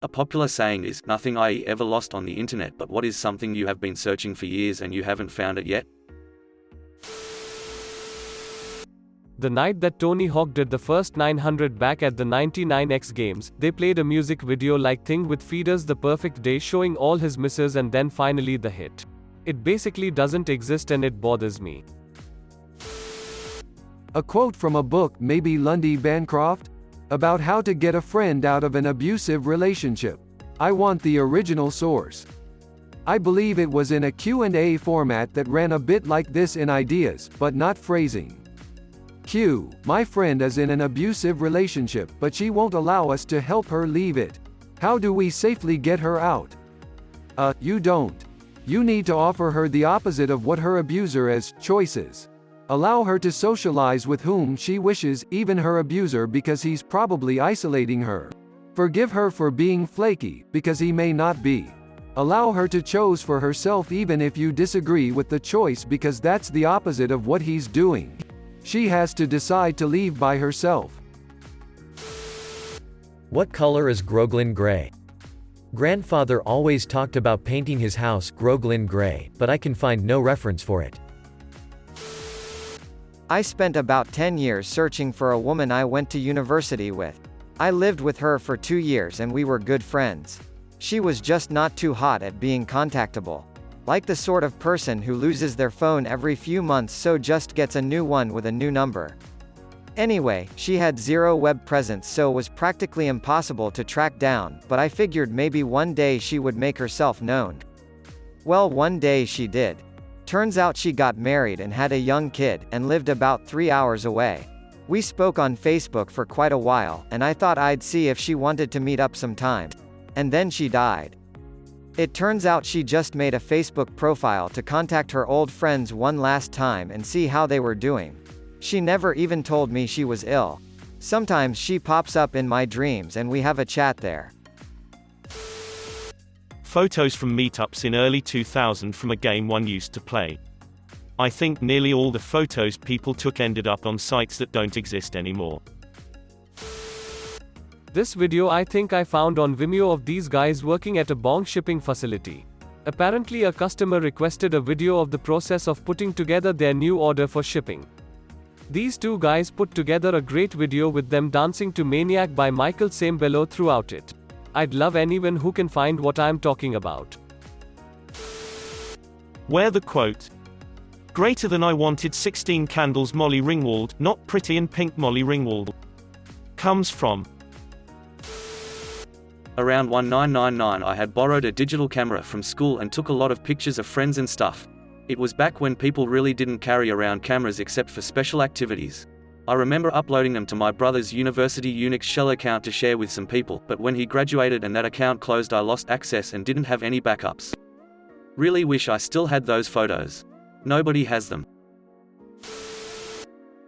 A popular saying is, nothing I ever lost on the internet, but what is something you have been searching for years and you haven't found it yet? The night that Tony Hawk did the first 900 back at the 99X games, they played a music video-like thing with feeders the perfect day showing all his misses and then finally the hit. It basically doesn't exist and it bothers me. A quote from a book, maybe Lundy Bancroft? About how to get a friend out of an abusive relationship. I want the original source. I believe it was in a Q&A format that ran a bit like this in ideas, but not phrasing. Q. My friend is in an abusive relationship, but she won't allow us to help her leave it. How do we safely get her out? You don't. You need to offer her the opposite of what her abuser is, choices. Allow her to socialize with whom she wishes, even her abuser, because he's probably isolating her. Forgive her for being flaky, because he may not be. Allow her to choose for herself even if you disagree with the choice, because that's the opposite of what he's doing. She has to decide to leave by herself. What color is Groglin gray? Grandfather always talked about painting his house Groglin gray, but I can find no reference for it. I spent about 10 years searching for a woman I went to university with. I lived with her for 2 years and we were good friends. She was just not too hot at being contactable. Like the sort of person who loses their phone every few months so just gets a new one with a new number. Anyway, she had zero web presence so was practically impossible to track down, but I figured maybe one day she would make herself known. Well, one day she did. Turns out she got married and had a young kid, and lived about 3 hours away. We spoke on Facebook for quite a while, and I thought I'd see if she wanted to meet up sometime. And then she died. It turns out she just made a Facebook profile to contact her old friends one last time and see how they were doing. She never even told me she was ill. Sometimes she pops up in my dreams and we have a chat there. Photos from meetups in early 2000 from a game one used to play. I think nearly all the photos people took ended up on sites that don't exist anymore. This video I think I found on Vimeo of these guys working at a bong shipping facility. Apparently a customer requested a video of the process of putting together their new order for shipping. These two guys put together a great video with them dancing to Maniac by Michael Sembello throughout it. I'd love anyone who can find what I'm talking about. Where the quote, "Greater than I wanted 16 candles Molly Ringwald, not pretty and pink Molly Ringwald," comes from. Around 1999 I had borrowed a digital camera from school and took a lot of pictures of friends and stuff. It was back when people really didn't carry around cameras except for special activities. I remember uploading them to my brother's university Unix shell account to share with some people, but when he graduated and that account closed I lost access and didn't have any backups. Really wish I still had those photos. Nobody has them.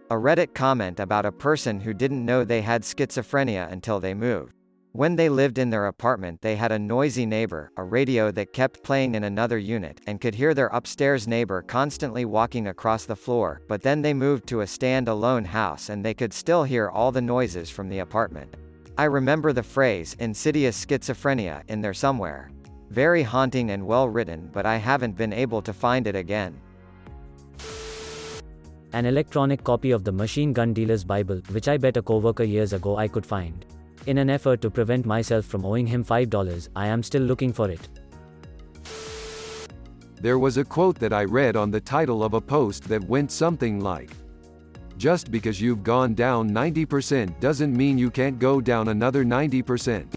A Reddit comment about a person who didn't know they had schizophrenia until they moved. When they lived in their apartment they had a noisy neighbor, a radio that kept playing in another unit, and could hear their upstairs neighbor constantly walking across the floor, but then they moved to a stand-alone house and they could still hear all the noises from the apartment. I remember the phrase, insidious schizophrenia, in there somewhere. Very haunting and well written, but I haven't been able to find it again. An electronic copy of the Machine Gun Dealer's Bible, which I bet a coworker years ago I could find. In an effort to prevent myself from owing him $5, I am still looking for it. There was a quote that I read on the title of a post that went something like, "Just because you've gone down 90% doesn't mean you can't go down another 90%.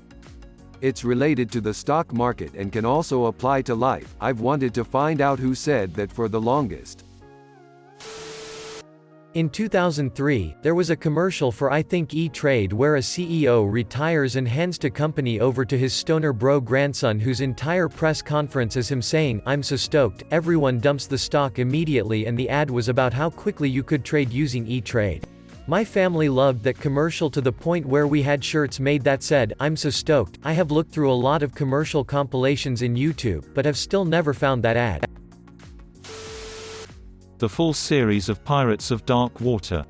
It's related to the stock market and can also apply to life. I've wanted to find out who said that for the longest." In 2003, there was a commercial for I Think E-Trade where a CEO retires and hands the company over to his stoner bro grandson whose entire press conference is him saying, "I'm so stoked." Everyone dumps the stock immediately and the ad was about how quickly you could trade using E-Trade. My family loved that commercial to the point where we had shirts made that said, "I'm so stoked." I have looked through a lot of commercial compilations in YouTube, but have still never found that ad. The full series of Pirates of Dark Water.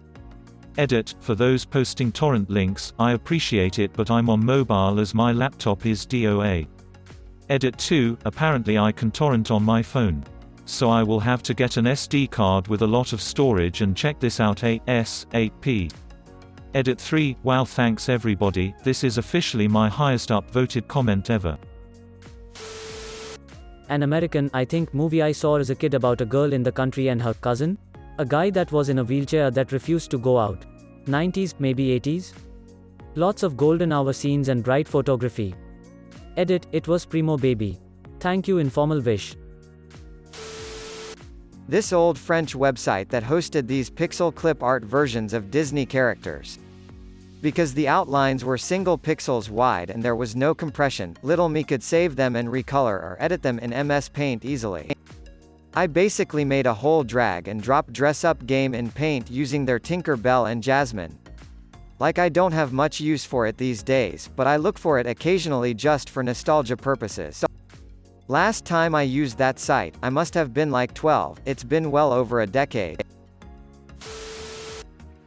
Edit, for those posting torrent links, I appreciate it but I'm on mobile as my laptop is DOA. Edit 2, apparently I can torrent on my phone. So I will have to get an SD card with a lot of storage and check this out AS8P. Edit 3, wow thanks everybody, this is officially my highest upvoted comment ever. An American, I think, movie I saw as a kid about a girl in the country and her cousin? A guy that was in a wheelchair that refused to go out. 90s, maybe 80s? Lots of golden hour scenes and bright photography. Edit, it was Primo Baby. Thank you informal wish. This old French website that hosted these pixel clip art versions of Disney characters. Because the outlines were single pixels wide and there was no compression, little me could save them and recolor or edit them in MS Paint easily. I basically made a whole drag and drop dress-up game in Paint using their Tinker Bell and Jasmine. Like I don't have much use for it these days, but I look for it occasionally just for nostalgia purposes. Last time I used that site, I must have been like 12, it's been well over a decade.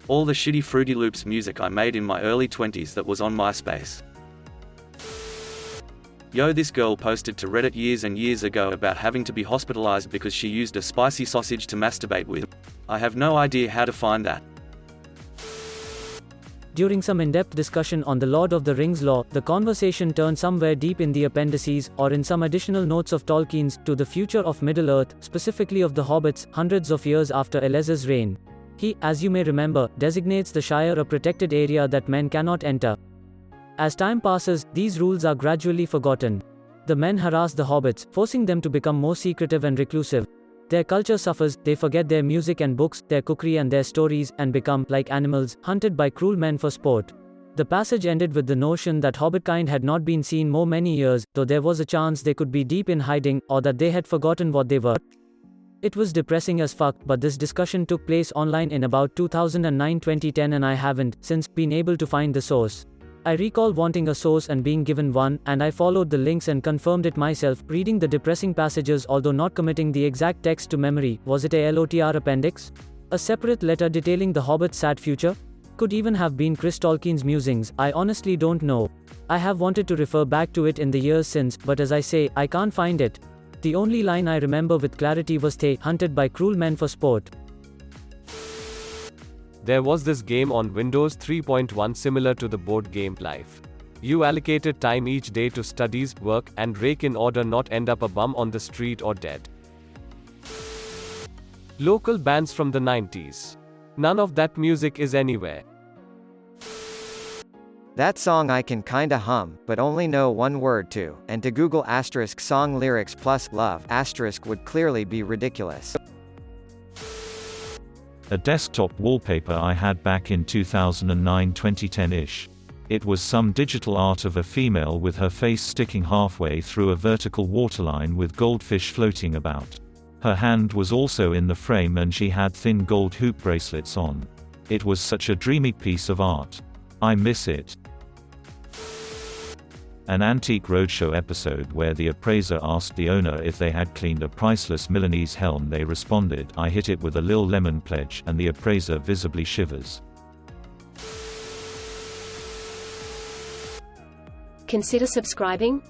All the shitty Fruity Loops music I made in my early 20s that was on MySpace. Yo, this girl posted to Reddit years and years ago about having to be hospitalized because she used a spicy sausage to masturbate with. I have no idea how to find that. During some in-depth discussion on the Lord of the Rings lore, the conversation turned somewhere deep in the appendices, or in some additional notes of Tolkien's, to the future of Middle-earth, specifically of the hobbits, hundreds of years after Elez's reign. He, as you may remember, designates the Shire a protected area that men cannot enter. As time passes, these rules are gradually forgotten. The men harass the hobbits, forcing them to become more secretive and reclusive. Their culture suffers, they forget their music and books, their cookery and their stories, and become, like animals, hunted by cruel men for sport. The passage ended with the notion that hobbitkind had not been seen for many years, though there was a chance they could be deep in hiding, or that they had forgotten what they were. It was depressing as fuck, but this discussion took place online in about 2009-2010 and I haven't, since, been able to find the source. I recall wanting a source and being given one, and I followed the links and confirmed it myself, reading the depressing passages although not committing the exact text to memory. Was it a LOTR appendix? A separate letter detailing the Hobbit's sad future? Could even have been Chris Tolkien's musings, I honestly don't know. I have wanted to refer back to it in the years since, but as I say, I can't find it. The only line I remember with clarity was they, hunted by cruel men for sport. There was this game on Windows 3.1 similar to the board game Life. You allocated time each day to studies, work, and rake in order not end up a bum on the street or dead. Local bands from the 90s. None of that music is anywhere. That song I can kinda hum, but only know one word to, and to Google * song lyrics plus love * would clearly be ridiculous. A desktop wallpaper I had back in 2009-2010-ish. It was some digital art of a female with her face sticking halfway through a vertical waterline with goldfish floating about. Her hand was also in the frame and she had thin gold hoop bracelets on. It was such a dreamy piece of art. I miss it. An Antique Roadshow episode where the appraiser asked the owner if they had cleaned a priceless Milanese helm. They responded, "I hit it with a Lil Lemon pledge," and the appraiser visibly shivers. Consider subscribing.